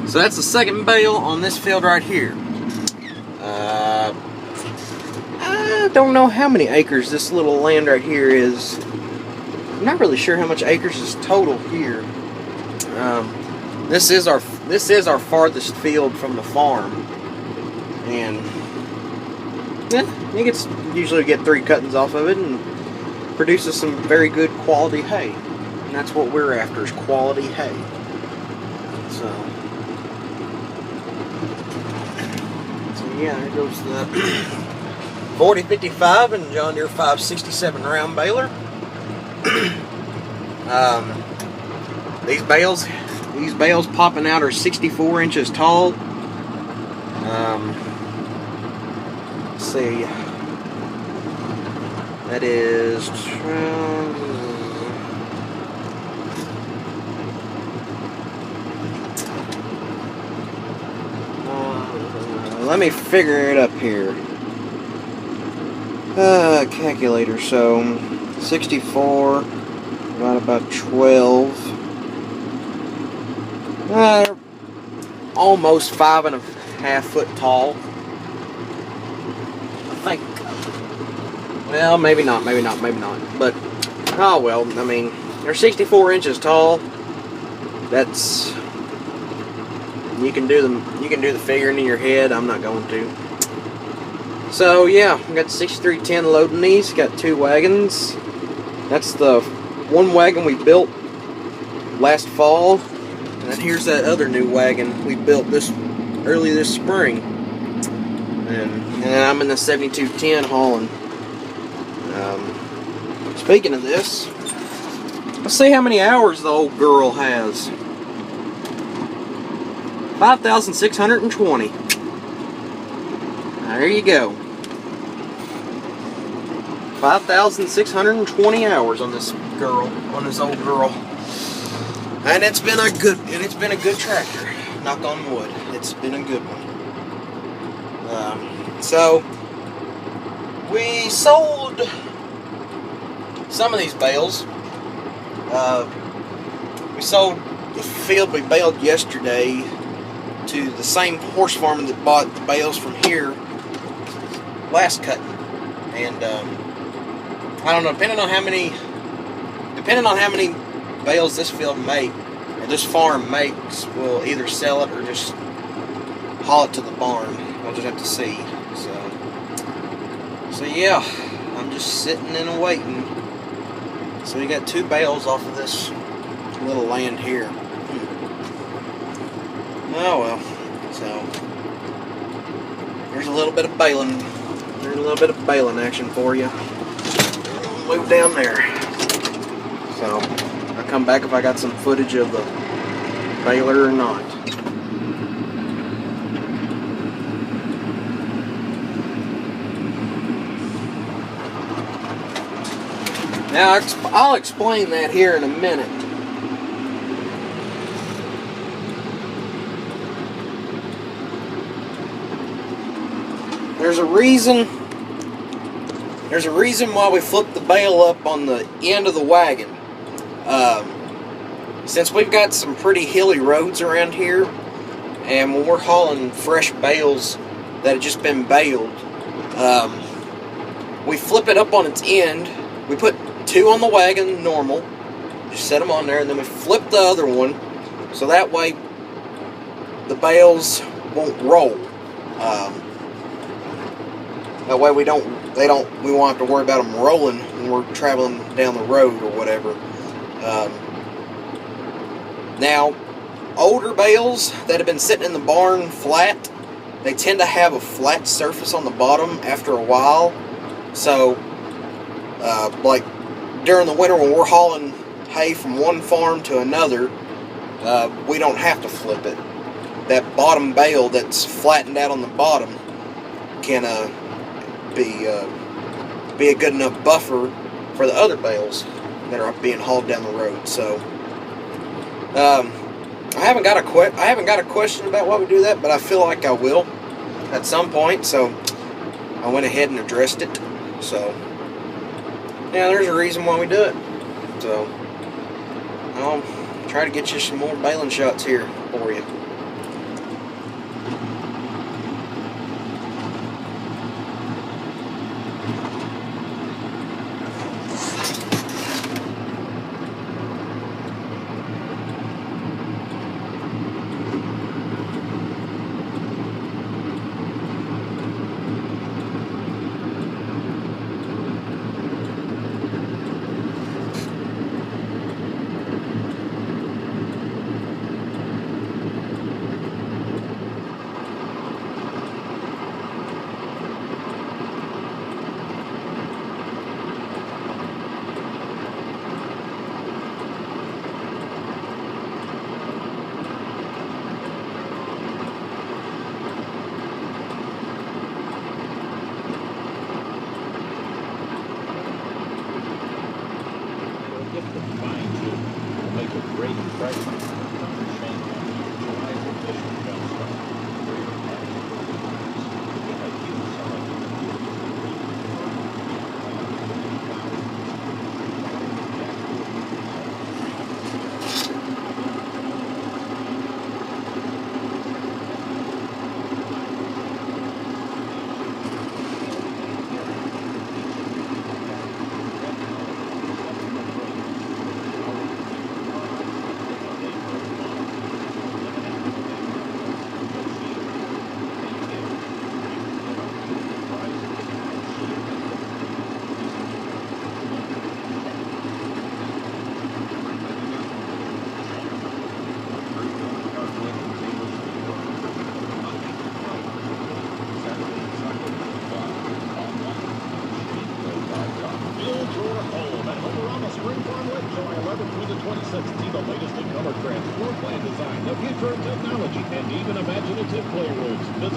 So that's the second bale on this field right here. I don't know how many acres this little land right here is. I'm not really sure how much acres is total here. This is our farthest field from the farm, and you usually get 3 cuttings off of it, and produces some very good quality hay. And that's what we're after, is quality hay. So yeah, there goes the 4055 and John Deere 567 round baler. These bales popping out are 64 inches tall. Let's see. That is let me figure it up here. Calculator. So 64 divided by 12. Almost 5.5 foot tall. I think. Well, maybe not. But oh well. I mean, they're 64 inches tall. That's. You can do the figuring in your head. I'm not going to. So yeah, we got 6310 loading these. Got 2 wagons. That's the one wagon we built last fall, and then here's that other new wagon we built early this spring. And I'm in the 7210 hauling. Speaking of this, let's see how many hours the old girl has. 5,620. There you go. 5,620 hours on this old girl. And it's been a good tractor. Knock on wood. It's been a good one. So we sold some of these bales. We sold the field we baled yesterday to the same horse farmer that bought the bales from here last cut. And I don't know, depending on how many bales this field or this farm makes, we'll either sell it or just haul it to the barn. We'll just have to see. So yeah, I'm just sitting and waiting. So we got 2 bales off of this little land here. Oh well. So there's a little bit of baling. There's a little bit of baling action for you. Move down there. So I'll come back if I got some footage of the baler or not. Now I'll explain that here in a minute. There's a reason why we flipped the bale up on the end of the wagon. Since we've got some pretty hilly roads around here, and when we're hauling fresh bales that have just been baled, we flip it up on its end. We put 2 on the wagon, normal, just set them on there, and then we flip the other one, so that way the bales won't roll. That way we won't have to worry about them rolling when we're traveling down the road or whatever. Now, older bales that have been sitting in the barn flat, they tend to have a flat surface on the bottom after a while. So, like during the winter when we're hauling hay from one farm to another, we don't have to flip it. That bottom bale that's flattened out on the bottom can be a good enough buffer for the other bales that are being hauled down the road. So I haven't got a question about why we do that, but I feel like I will at some point. So I went ahead and addressed it. So yeah, there's a reason why we do it. So I'll try to get you some more baling shots here for you. 2016, the latest in color trends, floor plan design, the future of technology, and even imaginative playrooms. Visit